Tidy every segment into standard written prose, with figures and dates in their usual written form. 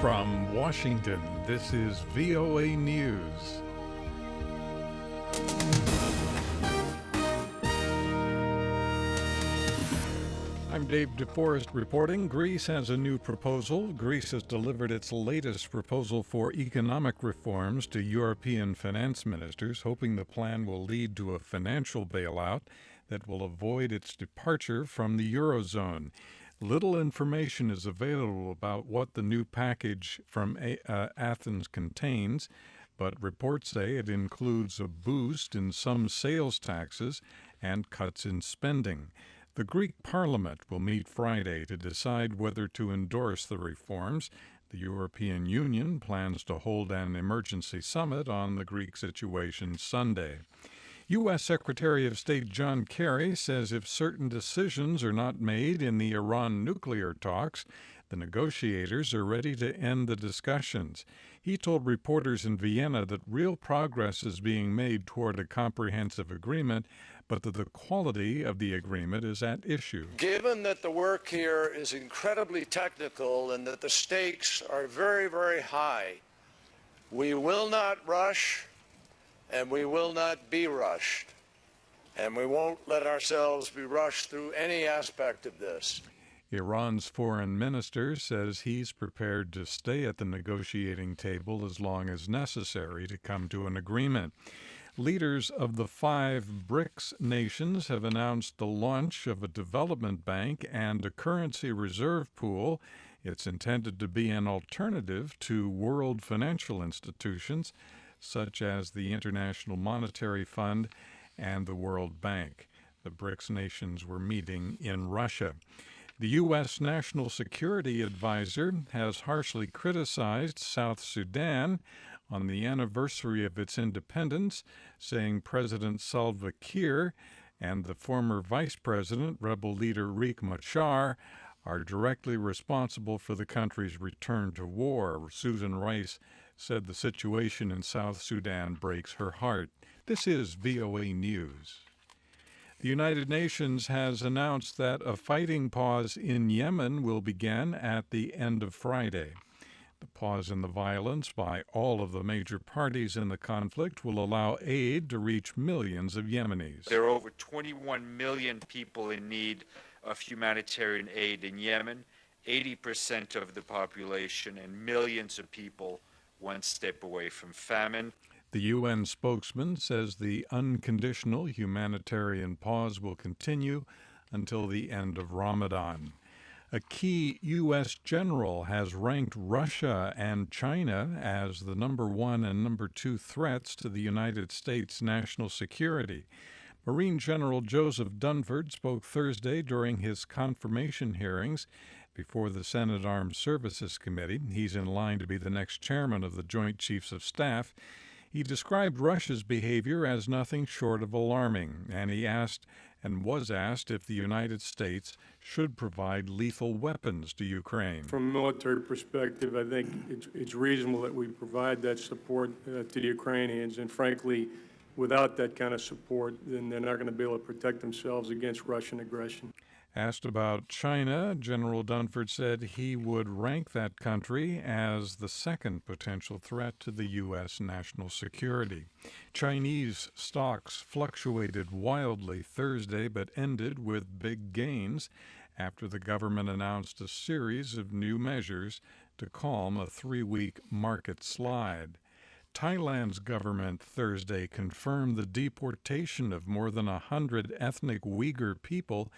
From Washington, this is VOA News. I'm David Forrest reporting. Greece has a new proposal. Greece has delivered its latest proposal for economic reforms to European finance ministers, hoping the plan will lead to a financial bailout that will avoid its departure from the eurozone. Little information is available about what the new package from Athens contains, but reports say it includes a boost in some sales taxes and cuts in spending. The Greek parliament will meet Friday to decide whether to endorse the reforms. The European Union plans to hold an emergency summit on the Greek situation Sunday. U.S. Secretary of State John Kerry says if certain decisions are not made in the Iran nuclear talks, the negotiators are ready to end the discussions. He told reporters in Vienna that real progress is being made toward a comprehensive agreement, but that the quality of the agreement is at issue. Given that the work here is incredibly technical and that the stakes are very, very high, we will not rush and we will not be rushed. And we won't let ourselves be rushed through any aspect of this. Iran's foreign minister says he's prepared to stay at the negotiating table as long as necessary to come to an agreement. Leaders of the 5 BRICS nations have announced the launch of a development bank and a currency reserve pool. It's intended to be an alternative to world financial institutions such as the International Monetary Fund and the World Bank. The BRICS nations were meeting in Russia. The U.S. National Security Advisor has harshly criticized South Sudan on the anniversary of its independence, saying President Salva Kiir and the former vice president, rebel leader Riek Machar, are directly responsible for the country's return to war. Susan Rice said the situation in South Sudan breaks her heart. This is VOA News. The United Nations has announced that a fighting pause in Yemen will begin at the end of Friday. The pause in the violence by all of the major parties in the conflict will allow aid to reach millions of Yemenis. There are over 21 million people in need of humanitarian aid in Yemen, 80% of the population, and millions of people one step away from famine. The UN spokesman says the unconditional humanitarian pause will continue until the end of Ramadan. A key U.S. general has ranked Russia and China as the number 1 and number 2 threats to the United States national security. Marine General Joseph Dunford spoke Thursday during his confirmation hearings before the Senate Armed Services Committee. He's in line to be the next chairman of the Joint Chiefs of Staff. He described Russia's behavior as nothing short of alarming, and he asked and was asked if the United States should provide lethal weapons to Ukraine. From a military perspective, I think it's reasonable that we provide that support to the Ukrainians, and frankly, without that kind of support, then they're not going to be able to protect themselves against Russian aggression. Asked about China, General Dunford said he would rank that country as the second potential threat to the U.S. national security. Chinese stocks fluctuated wildly Thursday but ended with big gains after the government announced a series of new measures to calm a 3-week market slide. Thailand's government Thursday confirmed the deportation of more than 100 ethnic Uyghur people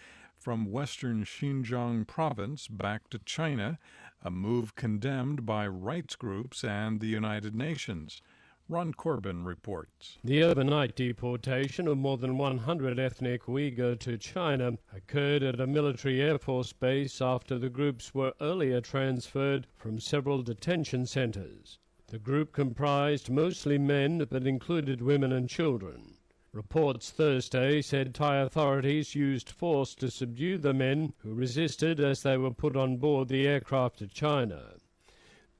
from western Xinjiang province back to China, a move condemned by rights groups and the United Nations. Ron Corbin reports. The overnight deportation of more than 100 ethnic Uyghur to China occurred at a military Air Force base after the groups were earlier transferred from several detention centers. The group comprised mostly men but included women and children. Reports Thursday said Thai authorities used force to subdue the men who resisted as they were put on board the aircraft to China.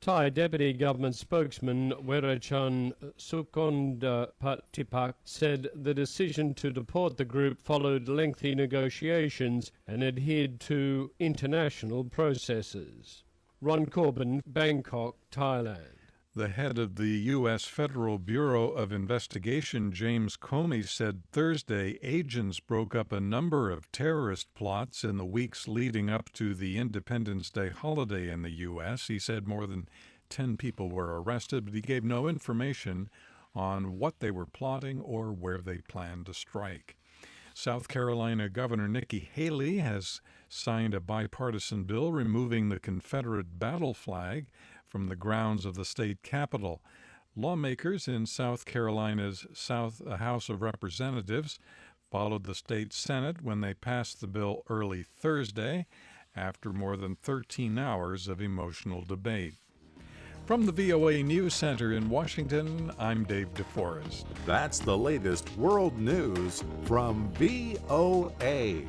Thai Deputy Government Spokesman Werachon Sukondapatipak said the decision to deport the group followed lengthy negotiations and adhered to international processes. Ron Corbin, Bangkok, Thailand. The head of the U.S. Federal Bureau of Investigation, James Comey, said Thursday agents broke up a number of terrorist plots in the weeks leading up to the Independence Day holiday in the U.S. He said more than 10 people were arrested, but he gave no information on what they were plotting or where they planned to strike. South Carolina Governor Nikki Haley has signed a bipartisan bill removing the Confederate battle flag from the grounds of the state capitol. Lawmakers in South Carolina's House of Representatives followed the state Senate when they passed the bill early Thursday after more than 13 hours of emotional debate. From the VOA News Center in Washington, I'm David Forrest. That's the latest world news from VOA.